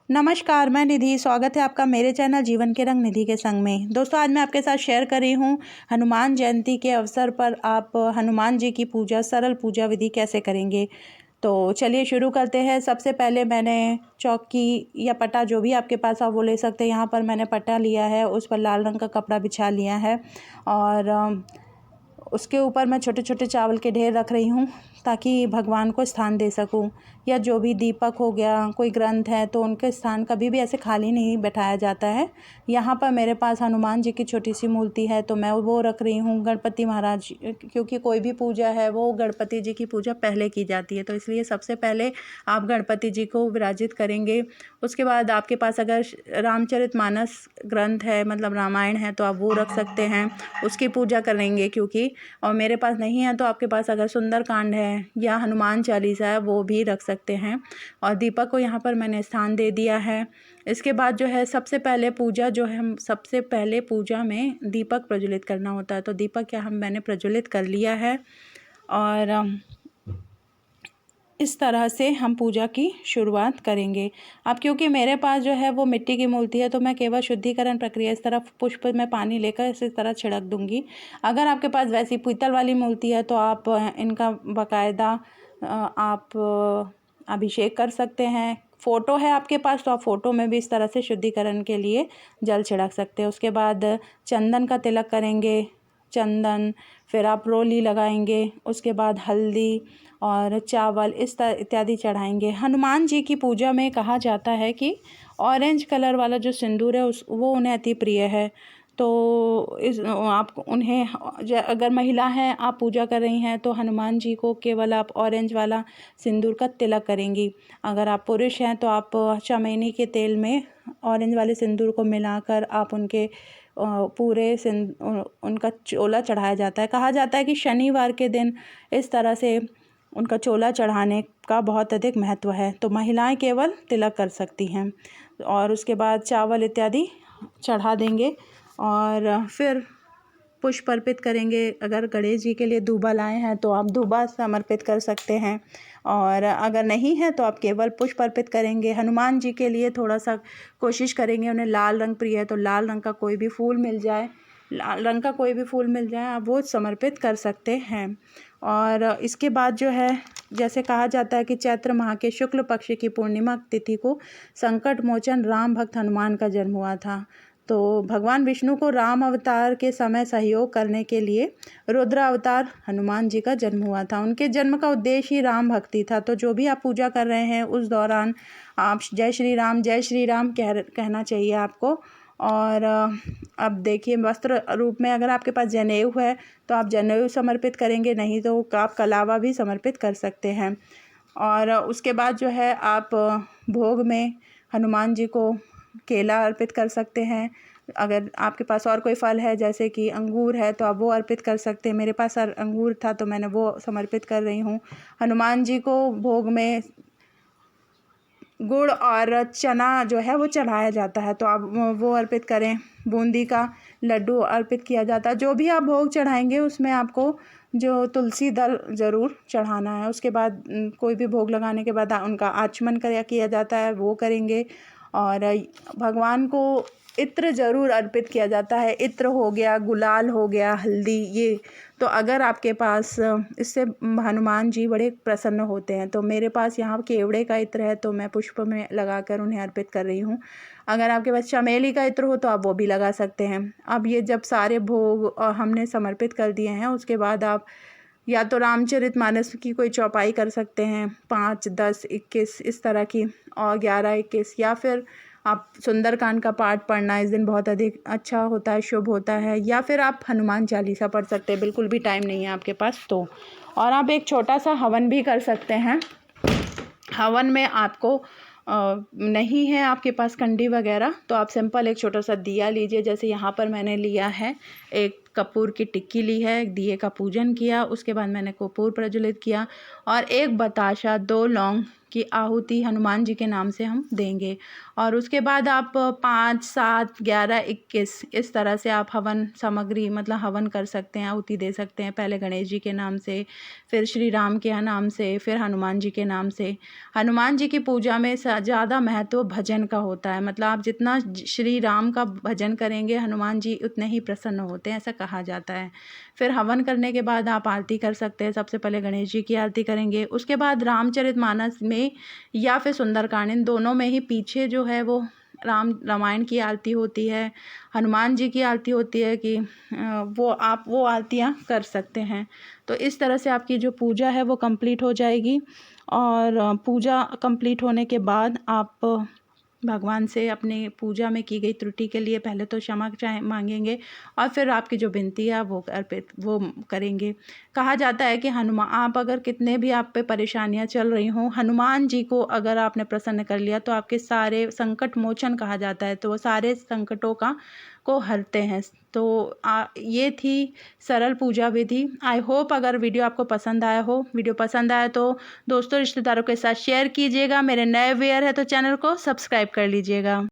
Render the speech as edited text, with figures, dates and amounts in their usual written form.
नमस्कार, मैं निधि। स्वागत है आपका मेरे चैनल जीवन के रंग निधि के संग में। दोस्तों, आज मैं आपके साथ शेयर कर रही हूँ हनुमान जयंती के अवसर पर आप हनुमान जी की पूजा, सरल पूजा विधि कैसे करेंगे। तो चलिए शुरू करते हैं। सबसे पहले मैंने चौकी या पटा, जो भी आपके पास आप वो ले सकते हैं। यहाँ पर मैंने पटा लिया है, उस पर लाल रंग का कपड़ा बिछा लिया है और उसके ऊपर मैं छोटे छोटे चावल के ढेर रख रही हूँ ताकि भगवान को स्थान दे सकूँ। या जो भी दीपक हो गया, कोई ग्रंथ है तो उनके स्थान कभी भी ऐसे खाली नहीं बैठाया जाता है। यहाँ पर मेरे पास हनुमान जी की छोटी सी मूर्ति है तो मैं वो रख रही हूँ। गणपति महाराज, क्योंकि कोई भी पूजा है वो गणपति जी की पूजा पहले की जाती है, तो इसलिए सबसे पहले आप गणपति जी को विराजित करेंगे। उसके बाद आपके पास अगर रामचरितमानस ग्रंथ है, मतलब रामायण है, तो आप वो रख सकते हैं, उसकी पूजा करेंगे। क्योंकि और मेरे पास नहीं है तो आपके पास अगर सुंदरकांड है या हनुमान चालीसा है वो भी रख सकते हैं। और दीपक को यहाँ पर मैंने स्थान दे दिया है। इसके बाद जो है सबसे पहले पूजा जो है, हम सबसे पहले पूजा में दीपक प्रज्वलित करना होता है। तो दीपक क्या मैंने प्रज्वलित कर लिया है और इस तरह से हम पूजा की शुरुआत करेंगे। अब क्योंकि मेरे पास जो है वो मिट्टी की मूर्ति है तो मैं केवल शुद्धिकरण प्रक्रिया, इस तरफ पुष्प में पानी लेकर इसी तरह छिड़क दूंगी। अगर आपके पास वैसी पीतल वाली मूर्ति है तो आप इनका बाकायदा आप अभिषेक कर सकते हैं। फ़ोटो है आपके पास तो आप फ़ोटो में भी इस तरह से शुद्धिकरण के लिए जल छिड़क सकते हैं। उसके बाद चंदन का तिलक करेंगे, चंदन, फिर आप रोली लगाएंगे। उसके बाद हल्दी और चावल इस तरह इत्यादि चढ़ाएंगे। हनुमान जी की पूजा में कहा जाता है कि ऑरेंज कलर वाला जो सिंदूर है वो उन्हें अति प्रिय है। तो आप उन्हें, अगर महिला हैं, आप पूजा कर रही हैं, तो हनुमान जी को केवल आप ऑरेंज वाला सिंदूर का तिलक करेंगी। अगर आप पुरुष हैं तो आप चमेली के तेल में ऑरेंज वाले सिंदूर को मिलाकर आप उनके पूरे उनका चोला चढ़ाया जाता है। कहा जाता है कि शनिवार के दिन इस तरह से उनका चोला चढ़ाने का बहुत अधिक महत्व है। तो महिलाएं केवल तिलक कर सकती हैं और उसके बाद चावल इत्यादि चढ़ा देंगे और फिर पुष्प अर्पित करेंगे। अगर गणेश जी के लिए दूबा लाए हैं तो आप दूबा समर्पित कर सकते हैं और अगर नहीं है तो आप केवल पुष्प अर्पित करेंगे। हनुमान जी के लिए थोड़ा सा कोशिश करेंगे, उन्हें लाल रंग प्रिय है तो लाल रंग का कोई भी फूल मिल जाए, लाल रंग का कोई भी फूल मिल जाए आप वो समर्पित कर सकते हैं। और इसके बाद जो है, जैसे कहा जाता है कि चैत्र माह के शुक्ल पक्ष की पूर्णिमा तिथि को संकट मोचन राम भक्त हनुमान का जन्म हुआ था। तो भगवान विष्णु को राम अवतार के समय सहयोग करने के लिए रुद्र अवतार हनुमान जी का जन्म हुआ था। उनके जन्म का उद्देश्य ही राम भक्ति था। तो जो भी आप पूजा कर रहे हैं उस दौरान आप जय श्री राम कहना चाहिए आपको। और अब देखिए, वस्त्र रूप में अगर आपके पास जनेऊ है तो आप जनेऊ समर्पित करेंगे, नहीं तो आप कलावा भी समर्पित कर सकते हैं। और उसके बाद जो है आप भोग में हनुमान जी को केला अर्पित कर सकते हैं। अगर आपके पास और कोई फल है, जैसे कि अंगूर है, तो आप वो अर्पित कर सकते हैं। मेरे पास अंगूर था तो मैंने वो समर्पित कर रही हूँ। हनुमान जी को भोग में गुड़ और चना जो है वो चढ़ाया जाता है तो आप वो अर्पित करें। बूंदी का लड्डू अर्पित किया जाता है। जो भी आप भोग चढ़ाएंगे उसमें आपको जो तुलसी दल ज़रूर चढ़ाना है। उसके बाद कोई भी भोग लगाने के बाद उनका आचमन किया जाता है, वो करेंगे। और भगवान को इत्र ज़रूर अर्पित किया जाता है। इत्र हो गया, गुलाल हो गया, हल्दी, ये तो अगर आपके पास, इससे हनुमान जी बड़े प्रसन्न होते हैं। तो मेरे पास यहाँ केवड़े का इत्र है तो मैं पुष्प में लगाकर उन्हें अर्पित कर रही हूँ। अगर आपके पास चमेली का इत्र हो तो आप वो भी लगा सकते हैं। अब ये जब सारे भोग हमने समर्पित कर दिए हैं, उसके बाद आप या तो रामचरितमानस की कोई चौपाई कर सकते हैं, 5, 10, 21 इस तरह की, और 11, 21, या फिर आप सुंदरकांड का पाठ पढ़ना इस दिन बहुत अधिक अच्छा होता है, शुभ होता है। या फिर आप हनुमान चालीसा पढ़ सकते हैं, बिल्कुल भी टाइम नहीं है आपके पास तो। और आप एक छोटा सा हवन भी कर सकते हैं। हवन में आपको नहीं है आपके पास कंडी वगैरह तो आप सिंपल एक छोटा सा दिया लीजिए। जैसे यहाँ पर मैंने लिया है, एक कपूर की टिक्की ली है, एक दिए का पूजन किया, उसके बाद मैंने कपूर प्रज्वलित किया और एक बताशा, 2 लौंग की आहुति हनुमान जी के नाम से हम देंगे। और उसके बाद आप 5, 7, 11, 21 इस तरह से आप हवन सामग्री मतलब हवन कर सकते हैं, आहुति दे सकते हैं। पहले गणेश जी के नाम से, फिर श्री राम के नाम से, फिर हनुमान जी के नाम से। हनुमान जी की पूजा में ज़्यादा महत्व भजन का होता है, मतलब आप जितना श्री राम का भजन करेंगे हनुमान जी उतने ही प्रसन्न होते हैं, ऐसा कहा जाता है। फिर हवन करने के बाद आप आरती कर सकते हैं। सबसे पहले गणेश जी की आरती करेंगे, उसके बाद रामचरितमानस में या फिर सुंदरकांड, इन दोनों में ही पीछे जो है वो रामायण की आरती होती है, हनुमान जी की आरती होती है कि वो आरतियाँ कर सकते हैं। तो इस तरह से आपकी जो पूजा है वो कंप्लीट हो जाएगी। और पूजा कंप्लीट होने के बाद आप भगवान से अपनी पूजा में की गई त्रुटि के लिए पहले तो क्षमा मांगेंगे और फिर आपकी जो विनती है वो करेंगे। कहा जाता है कि हनुमान, आप अगर कितने भी आप पे परेशानियां चल रही हों, हनुमान जी को अगर आपने प्रसन्न कर लिया तो आपके सारे संकट मोचन कहा जाता है, तो वो सारे संकटों को हरते हैं। तो ये थी सरल पूजा विधि। आई होप अगर वीडियो आपको पसंद आया हो, वीडियो पसंद आया तो दोस्तों रिश्तेदारों के साथ शेयर कीजिएगा। मेरे नए व्यूअर है तो चैनल को सब्सक्राइब कर लीजिएगा।